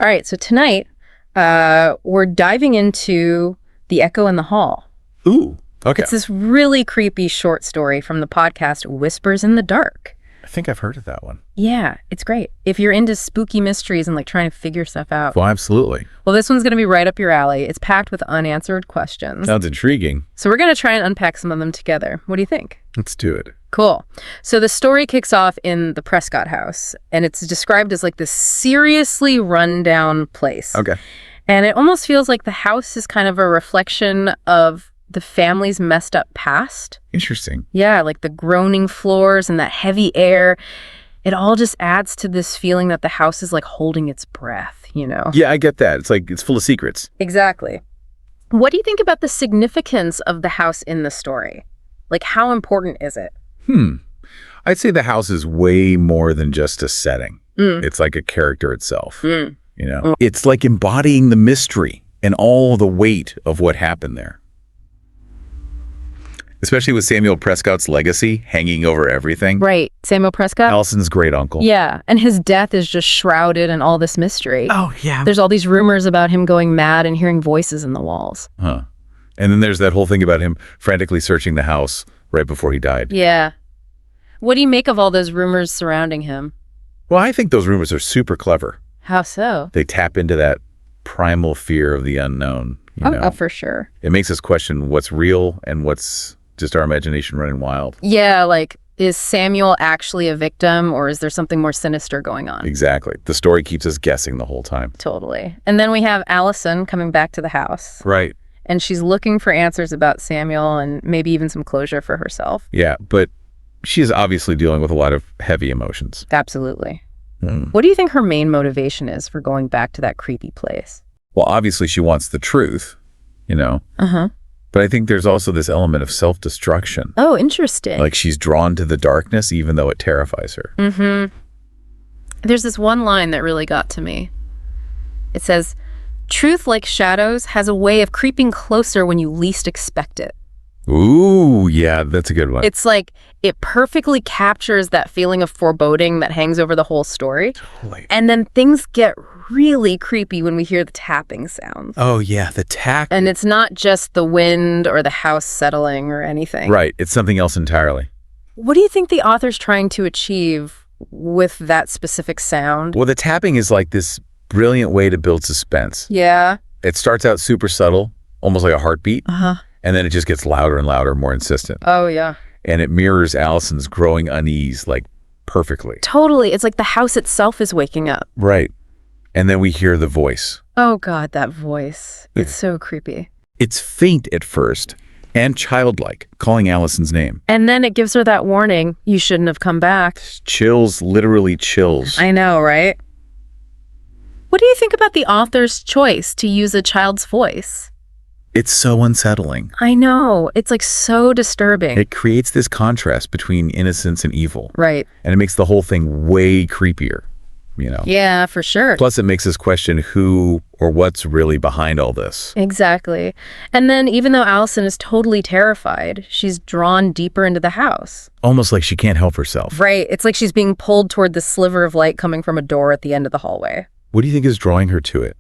All right, so tonight we're diving into The Echo in the Hall. Ooh, okay. It's this really creepy short story from the podcast Whispers in the Dark. I think I've heard of that one. Yeah, it's great. If you're into spooky mysteries and like trying to figure stuff out. Well, absolutely. Well, this one's going to be right up your alley. It's packed with unanswered questions. Sounds intriguing. So we're going to try and unpack some of them together. What do you think? Let's do it. Cool. So the story kicks off in the Prescott House, and it's described as like this seriously run-down place. Okay. And it almost feels like the house is kind of a reflection of the family's messed up past. Interesting. Yeah, like the groaning floors and that heavy air. It all just adds to this feeling that the house is like holding its breath, you know? Yeah, I get that. It's like it's full of secrets. Exactly. What do you think about the significance of the house in the story? Like, how important is it? I'd say the house is way more than just a setting. It's like a character itself. You know, it's like embodying the mystery and all the weight of what happened there. Especially with Samuel Prescott's legacy hanging over everything. Right. Samuel Prescott? Alison's great uncle. Yeah. And his death is just shrouded in all this mystery. Oh, yeah. There's all these rumors about him going mad and hearing voices in the walls. Huh. And then there's that whole thing about him frantically searching the house right before he died. Yeah. What do you make of all those rumors surrounding him? Well, I think those rumors are super clever. How so? They tap into that primal fear of the unknown. You know? Oh, for sure. It makes us question what's real and what's just our imagination running wild. Yeah, like, is Samuel actually a victim, or is there something more sinister going on? Exactly. The story keeps us guessing the whole time. Totally. And then we have Alison coming back to the house. Right. And she's looking for answers about Samuel and maybe even some closure for herself. Yeah, but she is obviously dealing with a lot of heavy emotions. Absolutely. What do you think her main motivation is for going back to that creepy place? Well, obviously she wants the truth, you know? But I think there's also this element of self-destruction. Oh, interesting. Like she's drawn to the darkness even though it terrifies her. There's this one line that really got to me. It says, "Truth, like shadows, has a way of creeping closer when you least expect it." Ooh, yeah, that's a good one. It's like it perfectly captures that feeling of foreboding that hangs over the whole story. Totally. And then things get really creepy when we hear the tapping sounds. Oh, yeah, the tap. And it's not just the wind or the house settling or anything. Right, it's something else entirely. What do you think the author's trying to achieve with that specific sound? Well, the tapping is like this brilliant way to build suspense. Yeah. It starts out super subtle, almost like a heartbeat. And then it just gets louder and louder, more insistent. Oh, yeah. And it mirrors Alison's growing unease, like, perfectly. Totally. It's like the house itself is waking up. Right. And then we hear the voice. Oh, God, that voice. It's so creepy. It's faint at first and childlike, calling Alison's name. And then it gives her that warning, you shouldn't have come back. Chills, literally chills. I know, right? What do you think about the author's choice to use a child's voice? It's so unsettling. I know. It's like so disturbing. It creates this contrast between innocence and evil. Right. And it makes the whole thing way creepier, you know? Yeah, for sure. Plus, it makes us question who or what's really behind all this. Exactly. And then even though Alison is totally terrified, she's drawn deeper into the house. Almost like she can't help herself. Right. It's like she's being pulled toward the sliver of light coming from a door at the end of the hallway. What do you think is drawing her to it?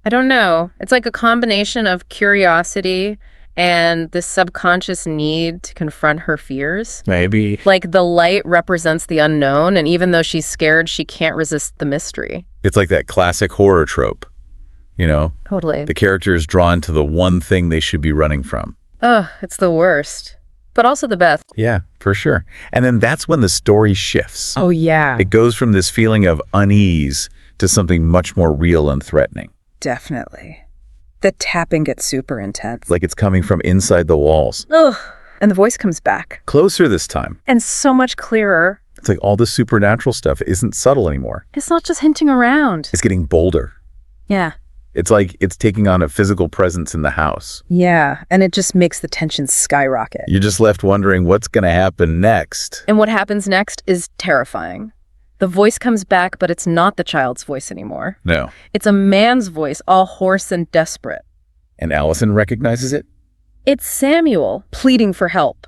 I don't know. It's like a combination of curiosity and this subconscious need to confront her fears. Maybe. Like the light represents the unknown, and even though she's scared, she can't resist the mystery. It's like that classic horror trope, you know? Totally. The character is drawn to the one thing they should be running from. Ugh, it's the worst. But also the best. Yeah, for sure. And then that's when the story shifts. Oh, yeah. It goes from this feeling of unease to something much more real and threatening. Definitely. The tapping gets super intense. Like it's coming from inside the walls. Ugh. And the voice comes back. Closer this time. And so much clearer. It's like all the supernatural stuff isn't subtle anymore. It's not just hinting around. It's getting bolder. Yeah. It's like it's taking on a physical presence in the house. Yeah. And it just makes the tension skyrocket. You're just left wondering what's going to happen next. And what happens next is terrifying. The voice comes back, but it's not the child's voice anymore. No. It's a man's voice, all hoarse and desperate. And Alison recognizes it? It's Samuel pleading for help.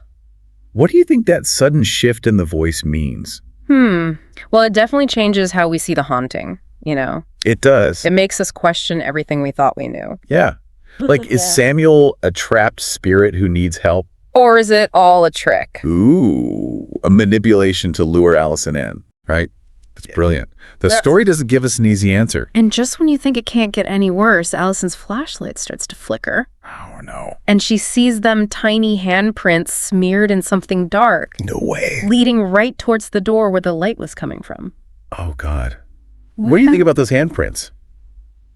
What do you think that sudden shift in the voice means? Well, it definitely changes how we see the haunting. you know? It does. It makes us question everything we thought we knew. Yeah. Like, is Samuel a trapped spirit who needs help? Or is it all a trick? Ooh, a manipulation to lure Alison in, right? That's brilliant. The story doesn't give us an easy answer. And just when you think it can't get any worse, Alison's flashlight starts to flicker. Oh, no. And she sees them tiny handprints smeared in something dark. No way. Leading right towards the door where the light was coming from. Oh, God. What do you think about those handprints?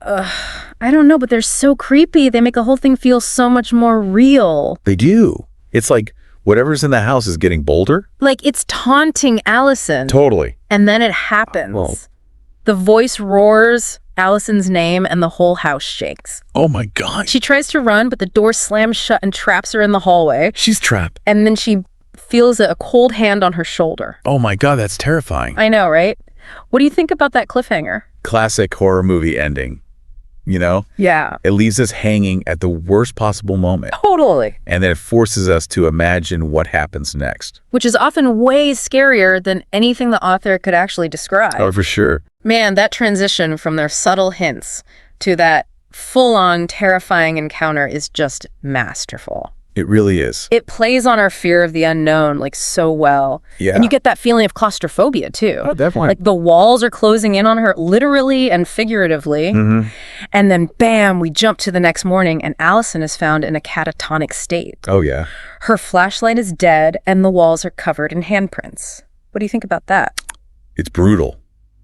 I don't know, but they're so creepy. They make the whole thing feel so much more real. They do. It's like whatever's in the house is getting bolder. Like it's taunting Alison. Totally. And then it happens. Well, the voice roars Alison's name and the whole house shakes. oh, my God. She tries to run, but the door slams shut and traps her in the hallway. She's trapped. And then she feels a cold hand on her shoulder. Oh, my God. That's terrifying. I know, right? What do you think about that cliffhanger? Classic horror movie ending. You know? Yeah. It leaves us hanging at the worst possible moment. Totally. And then it forces us to imagine what happens next. Which is often way scarier than anything the author could actually describe. Oh, for sure. Man, that transition from their subtle hints to that full-on terrifying encounter is just masterful. It really is. It plays on our fear of the unknown like so well. Yeah. And you get that feeling of claustrophobia too. Oh, definitely. Like the walls are closing in on her literally and figuratively. Mm-hmm. And then bam, we jump to the next morning and Alison is found in a catatonic state. Oh, yeah. Her flashlight is dead and the walls are covered in handprints. What do you think about that? It's brutal.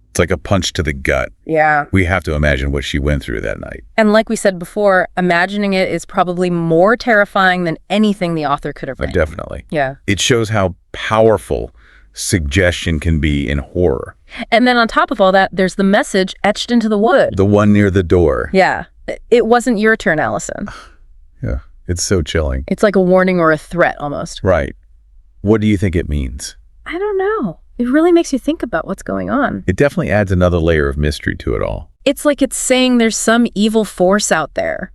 It's like a punch to the gut. Yeah. We have to imagine what she went through that night. And like we said before, imagining it is probably more terrifying than anything the author could have written. Definitely. Yeah. It shows how powerful suggestion can be in horror. And then on top of all that, there's the message etched into the wood. The one near the door. Yeah. It wasn't your turn, Alison. Yeah. It's so chilling. It's like a warning or a threat almost. Right. What do you think it means? I don't know. It really makes you think about what's going on. It definitely adds another layer of mystery to it all. It's like it's saying there's some evil force out there.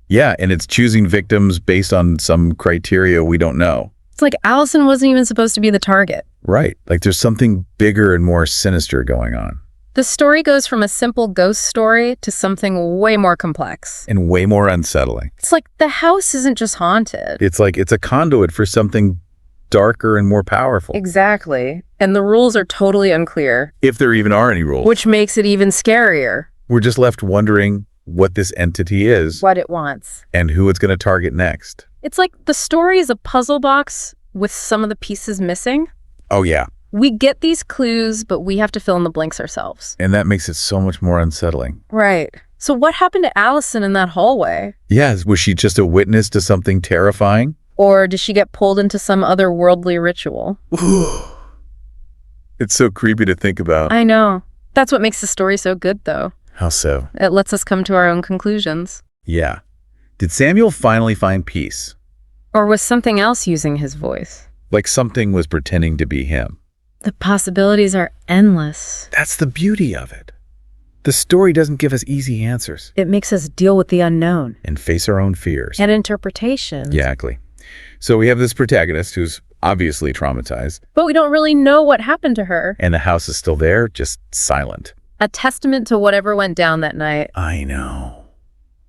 Yeah, and it's choosing victims based on some criteria we don't know. It's like Alison wasn't even supposed to be the target. Right. Like there's something bigger and more sinister going on. The story goes from a simple ghost story to something way more complex. And way more unsettling. It's like the house isn't just haunted. It's like it's a conduit for something darker and more powerful. Exactly. And the rules are totally unclear. If there even are any rules. Which makes it even scarier. We're just left wondering what this entity is. What it wants. And who it's going to target next. It's like the story is a puzzle box with some of the pieces missing. Oh, yeah. We get these clues, but we have to fill in the blanks ourselves. And that makes it so much more unsettling. Right. So what happened to Alison in that hallway? Yes. Was she just a witness to something terrifying? Or did she get pulled into some other worldly ritual? It's so creepy to think about. I know. That's what makes the story so good, though. How so? It lets us come to our own conclusions. Yeah. Did Samuel finally find peace? Or was something else using his voice? Like something was pretending to be him. The possibilities are endless. That's the beauty of it. The story doesn't give us easy answers. It makes us deal with the unknown. And face our own fears. And interpretations. Exactly. So we have this protagonist who's obviously traumatized. But we don't really know what happened to her. And the house is still there, just silent. A testament to whatever went down that night. I know.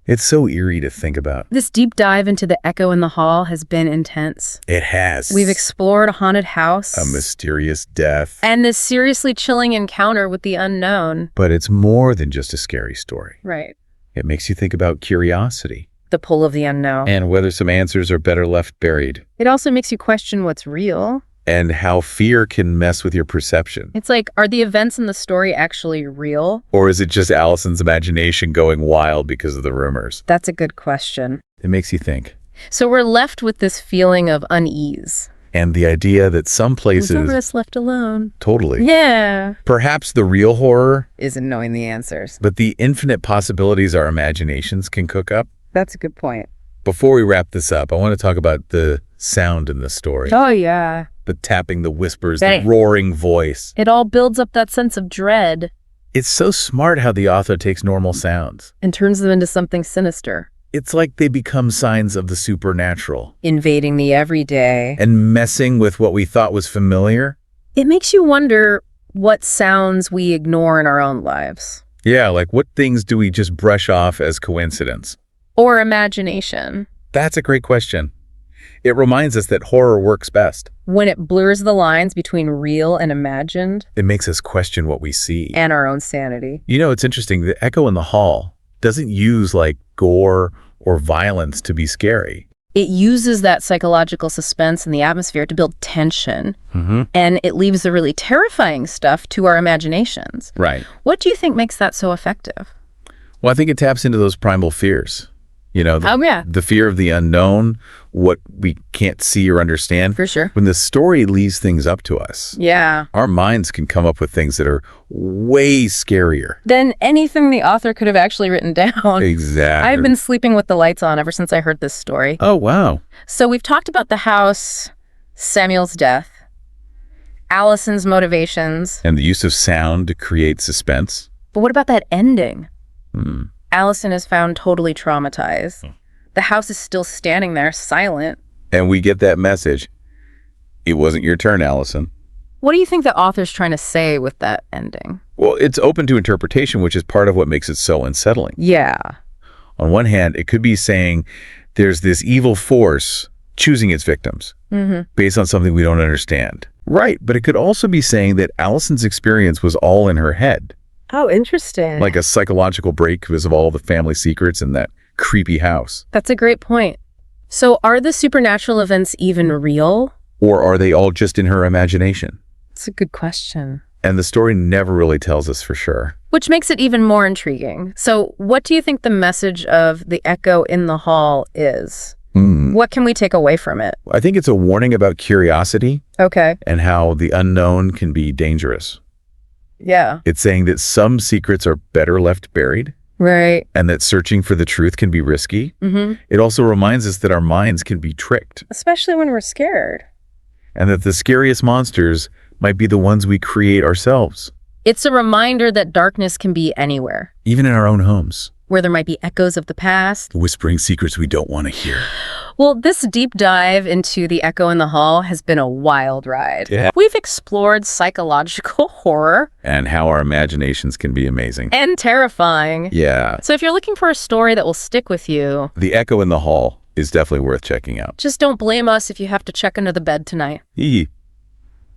It's so eerie to think about. This deep dive into the echo in the hall has been intense. It has. We've explored a haunted house. A mysterious death. And this seriously chilling encounter with the unknown. But it's more than just a scary story. Right. It makes you think about curiosity. The pull of the unknown. And whether some answers are better left buried. It also makes you question what's real. And how fear can mess with your perception. It's like, are the events in the story actually real? Or is it just Alison's imagination going wild because of the rumors? That's a good question. It makes you think. So we're left with this feeling of unease. And the idea that some places... Who's ever us left alone? Totally. Yeah. Perhaps the real horror... isn't knowing the answers. But the infinite possibilities our imaginations can cook up. That's a good point. Before we wrap this up, I want to talk about the sound in the story. Oh, yeah. The tapping, the whispers, Hey. the roaring voice. It all builds up that sense of dread. It's so smart how the author takes normal sounds. And turns them into something sinister. It's like they become signs of the supernatural. Invading the everyday. And messing with what we thought was familiar. It makes you wonder what sounds we ignore in our own lives. Yeah, like what things do we just brush off as coincidence? Or imagination? That's a great question. It reminds us that horror works best. When it blurs the lines between real and imagined. It makes us question what we see. And our own sanity. You know, it's interesting. The echo in the hall doesn't use like gore or violence to be scary. It uses that psychological suspense in the atmosphere to build tension. And it leaves the really terrifying stuff to our imaginations. Right. What do you think makes that so effective? Well, I think it taps into those primal fears. You know, the fear of the unknown, what we can't see or understand. For sure. When the story leaves things up to us, our minds can come up with things that are way scarier than anything the author could have actually written down. Exactly. I've been sleeping with the lights on ever since I heard this story. Oh, wow. So we've talked about the house, Samuel's death, Alison's motivations. And the use of sound to create suspense. But what about that ending? Alison is found totally traumatized. The house is still standing there, silent. And we get that message. It wasn't your turn, Alison. What do you think the author's trying to say with that ending? Well, it's open to interpretation, which is part of what makes it so unsettling. Yeah. On one hand, it could be saying there's this evil force choosing its victims based on something we don't understand. Right, but it could also be saying that Alison's experience was all in her head. Oh, interesting. Like a psychological break because of all the family secrets in that creepy house. That's a great point. So are the supernatural events even real? Or are they all just in her imagination? It's a good question. And the story never really tells us for sure. Which makes it even more intriguing. So what do you think the message of the echo in the hall is? What can we take away from it? I think it's a warning about curiosity. Okay. And how the unknown can be dangerous. Yeah. It's saying that some secrets are better left buried. Right. And that searching for the truth can be risky. It also reminds us that our minds can be tricked. Especially when we're scared. And that the scariest monsters might be the ones we create ourselves. It's a reminder that darkness can be anywhere. Even in our own homes. Where there might be echoes of the past. Whispering secrets we don't want to hear. Well, this deep dive into the echo in the hall has been a wild ride. Yeah. We've explored psychological horror. And how our imaginations can be amazing. And terrifying. Yeah. So if you're looking for a story that will stick with you, The Echo in the Hall is definitely worth checking out. just don't blame us if you have to check under the bed tonight.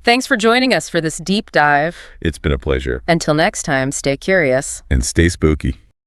Thanks for joining us for this deep dive. It's been a pleasure. Until next time, stay curious. And stay spooky.